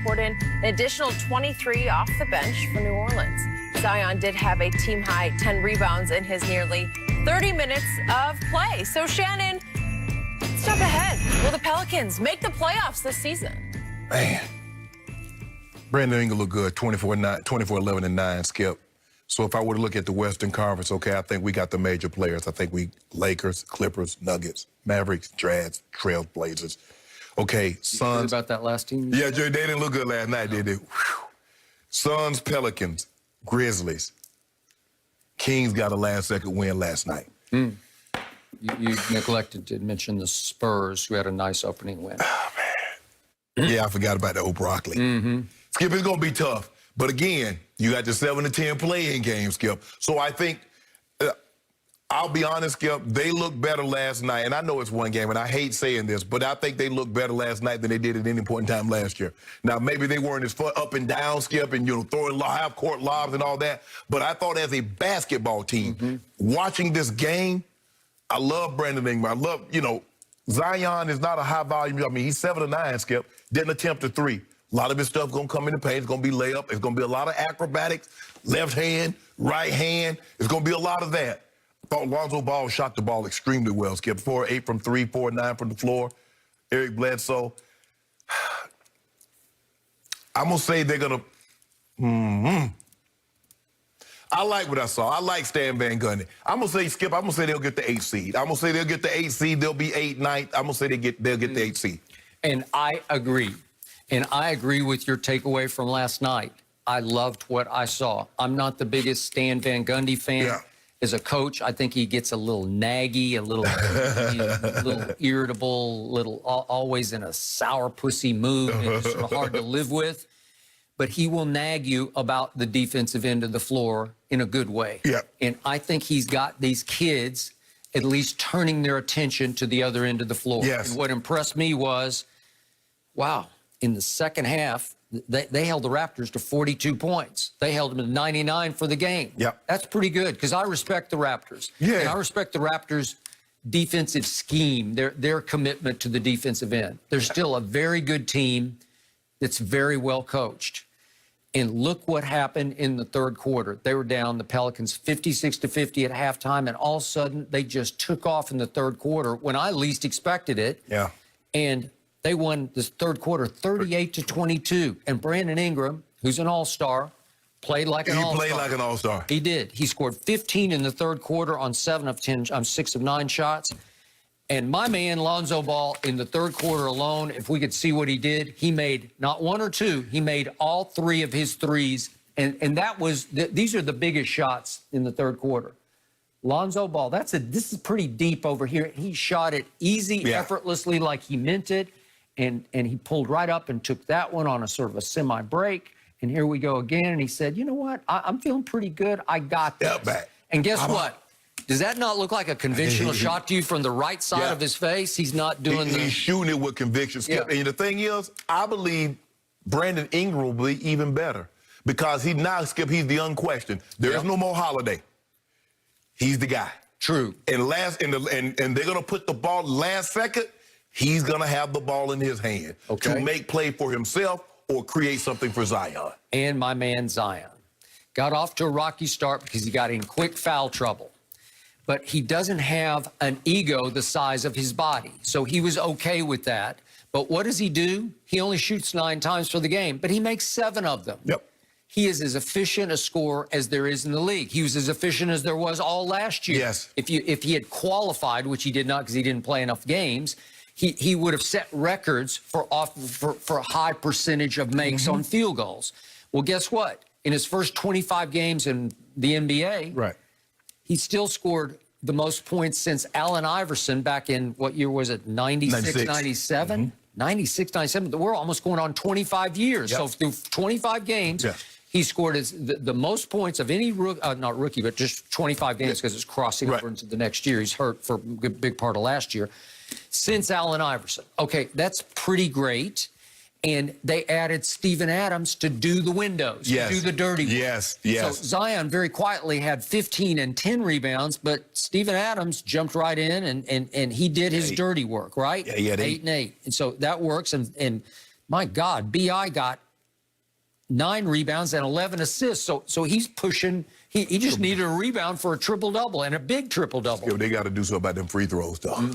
poured in an additional 23 off the bench for New Orleans. Zion did have a team-high 10 rebounds in his nearly 30 minutes of play. So, Shannon, let's jump ahead. Will the Pelicans make the playoffs this season? Man, Brandon Ingram looked good, 24, 11, 9, Skip. So if I were to look at the Western Conference, okay, I think we got the major players. I think we Lakers, Clippers, Nuggets, Mavericks, Jazz, Trailblazers. Okay, Suns. About that last team? Yeah, Joey, they didn't look good last night, did they? Whew. Suns, Pelicans, Grizzlies. Kings got a last-second win last night. You neglected to mention the Spurs, who had a nice opening win. Oh, man. Yeah, I forgot about the old broccoli. Skip, it's going to be tough. But again, you got the 7 to 10 play-in game, Skip. So I think, I'll be honest, Skip, they looked better last night. And I know it's one game, and I hate saying this, but I think they looked better last night than they did at any point in time last year. Now, maybe they weren't as up and down, Skip, and, throwing half-court lobs and all that. But I thought as a basketball team, watching this game, I love Brandon Ingram. I love, Zion is not a high-volume. I mean, he's 7 to 9, Skip. Didn't attempt a 3. A lot of his stuff going to come in the paint. It's going to be layup. It's going to be a lot of acrobatics, left hand, right hand. It's going to be a lot of that. I thought Lonzo Ball shot the ball extremely well, Skip. 4-8 from 3, 4-9 from the floor. Eric Bledsoe. I'm going to say they're going to... I like what I saw. I like Stan Van Gundy. I'm going to say, Skip, I'm going to say they'll get the 8th seed. I'm going to say they'll get the 8th seed. They'll be 8th, 9th. I'm going to say they'll get the 8th seed. And I agree. And I agree with your takeaway from last night. I loved what I saw. I'm not the biggest Stan Van Gundy fan. Yeah. As a coach, I think he gets a little naggy, a little irritable, always in a sourpussy mood. It's sort of hard to live with. But he will nag you about the defensive end of the floor in a good way. Yeah. And I think he's got these kids at least turning their attention to the other end of the floor. Yes. And what impressed me was, wow, in the second half, they held the Raptors to 42 points. They held them to 99 for the game. Yep. That's pretty good because I respect the Raptors. Yeah. And I respect the Raptors' defensive scheme, their commitment to the defensive end. They're still a very good team that's very well coached. And look what happened in the third quarter. They were down, the Pelicans, 56-50 at halftime, and all of a sudden they just took off in the third quarter when I least expected it. Yeah. And they won this third quarter 38-22. And Brandon Ingram, who's an all-star, played like an all-star. He played like an all-star. He did. He scored 15 in the third quarter on 6 of 9 shots. And my man, Lonzo Ball, in the third quarter alone, if we could see what he did, he made not 1 or 2, he made all 3 of his threes. And that was, these are the biggest shots in the third quarter. Lonzo Ball, this is pretty deep over here. He shot it easy, effortlessly, like he meant it. And he pulled right up and took that one on a sort of a semi-break. And here we go again. And he said, you know what? I'm feeling pretty good. I got this. Back. And guess what? Does that not look like a conventional shot to you from the right side of his face? He's not doing He's shooting it with conviction, Skip. And the thing is, I believe Brandon Ingram will be even better because Skip, he's the unquestioned. There is no more Holiday. He's the guy. True. And they're going to put the ball last second. He's going to have the ball in his hand to make play for himself or create something for Zion. And my man Zion got off to a rocky start because he got in quick foul trouble. But he doesn't have an ego the size of his body. So he was okay with that. But what does he do? He only shoots 9 times for the game, but he makes 7 of them. Yep. He is as efficient a scorer as there is in the league. He was as efficient as there was all last year. Yes. If he had qualified, which he did not because he didn't play enough games, he would have set records for a high percentage of makes on field goals. Well, guess what? In his first 25 games in the NBA, he still scored the most points since Allen Iverson back in, what year was it, 96, 97? 96, 97. We're almost going on 25 years. So through 25 games, he scored the most points of any not rookie, but just 25 games because it's crossing over into the next year. He's hurt for a big part of last year. Since Allen Iverson. Okay, that's pretty great. And they added Steven Adams to do the windows, to do the dirty work. So Zion very quietly had 15 and 10 rebounds, but Steven Adams jumped right in and he did his dirty work, right? Yeah, he had 8 and 8. And so that works. And my God, B.I. got 9 rebounds and 11 assists. So he's pushing. He just needed a rebound for a triple-double and a big triple-double. Yeah, they got to do something about them free throws, though.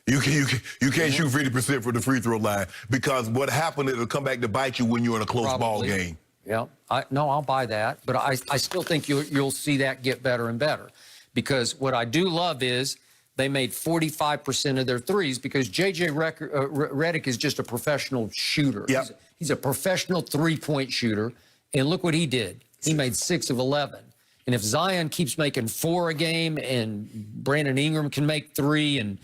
You can't shoot 50% from the free throw line because what happened, it'll come back to bite you when you're in a close ball game. Yeah, I'll buy that. But I still think you'll see that get better and better. Because what I do love is they made 45% of their threes because J.J. Redick is just a professional shooter. Yep. He's a professional three-point shooter. And look what he did. He made 6 of 11. And if Zion keeps making 4 a game and Brandon Ingram can make 3 and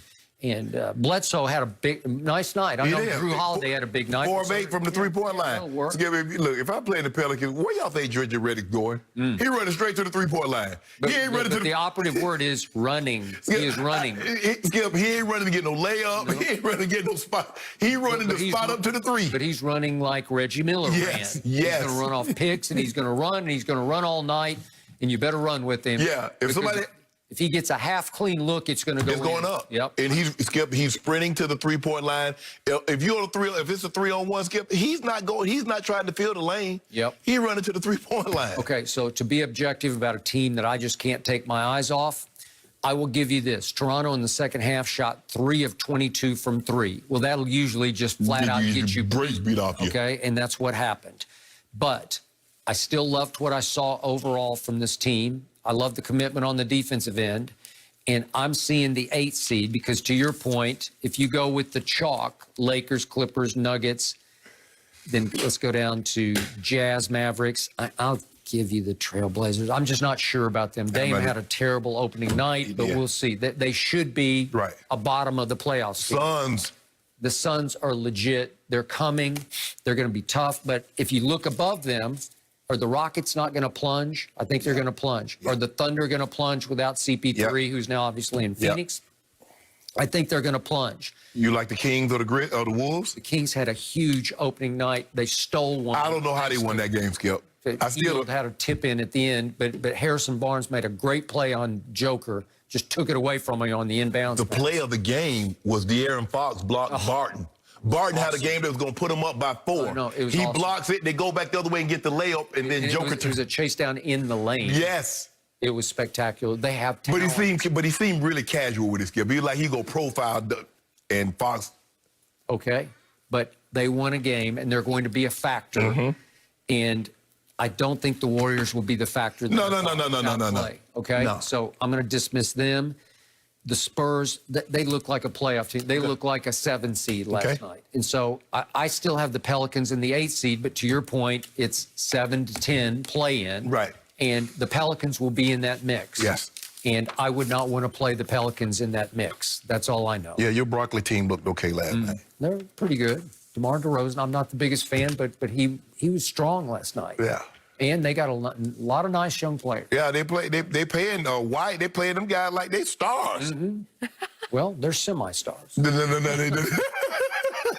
Bledsoe had a nice night. I know Drew Holiday had a big night. 4 of 8 from the three-point line. Look, if I'm playing the Pelicans, where y'all think J.J. Redick going? He running straight to the three-point line. But, he ain't running to the operative word is running. He is running. Skip, he ain't running to get no layup. No. He ain't running to get no spot. He running to spot up to the 3. But he's running like Reggie Miller ran. Yes. He's going to run off picks, and he's going to run, and he's going to run all night, and you better run with him. Yeah. If he gets a half clean look, it's going to go It's going up. Yep. And he's sprinting to the three-point line. If you're on if it's a 3-on-1, Skip, he's not trying to fill the lane. Yep. He's running to the three-point line. Okay, so to be objective about a team that I just can't take my eyes off, I will give you this. Toronto in the second half shot 3 of 22 from 3. Well, that'll usually just flat out get you beat off you. Okay, and that's what happened. But I still loved what I saw overall from this team. I love the commitment on the defensive end, and I'm seeing the 8th seed because, to your point, if you go with the chalk, Lakers, Clippers, Nuggets, then let's go down to Jazz, Mavericks. I'll give you the Trailblazers. I'm just not sure about them. Dame had a terrible opening night, but we'll see. They should be a bottom of the playoffs. Suns. The Suns are legit. They're coming. They're going to be tough, but if you look above them, are the Rockets not going to plunge? I think they're going to plunge. Are the Thunder going to plunge without CP3, who's now obviously in Phoenix? I think they're going to plunge. You like the Kings or the Wolves? The Kings had a huge opening night. They stole one. I don't know how they won that game, Skip. I still had a tip in at the end, but Harrison Barnes made a great play on Joker. Just took it away from him on the inbounds. The play of the game was De'Aaron Fox blocked Barton. Barton had a game that was going to put him up by 4. No, it was he blocks it, they go back the other way and get the layup, and then Joker... It was a chase down in the lane. Yes. It was spectacular. They have talent. But he seemed really casual with his skill. He was like he go profile, and Fox... Okay, but they won a game, and they're going to be a factor, and I don't think the Warriors will be the factor. No. Okay, no. So I'm going to dismiss them. The Spurs, they look like a playoff team. They look like a 7 seed last night. And so I still have the Pelicans in the 8th seed, but to your point, it's 7 to 10 play-in. Right. And the Pelicans will be in that mix. Yes. And I would not want to play the Pelicans in that mix. That's all I know. Yeah, your broccoli team looked okay last night. They're pretty good. DeMar DeRozan, I'm not the biggest fan, but he was strong last night. Yeah. And they got a lot of nice young players. Yeah, they paying White. They playing them guys like they stars. Well, they're semi-stars. No.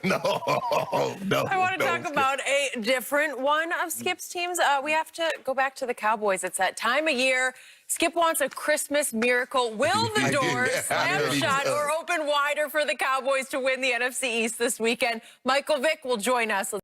I want to talk about a different one of Skip's teams. We have to go back to the Cowboys. It's that time of year. Skip wants a Christmas miracle. Will the doors slam shut or open wider for the Cowboys to win the NFC East this weekend? Michael Vick will join us.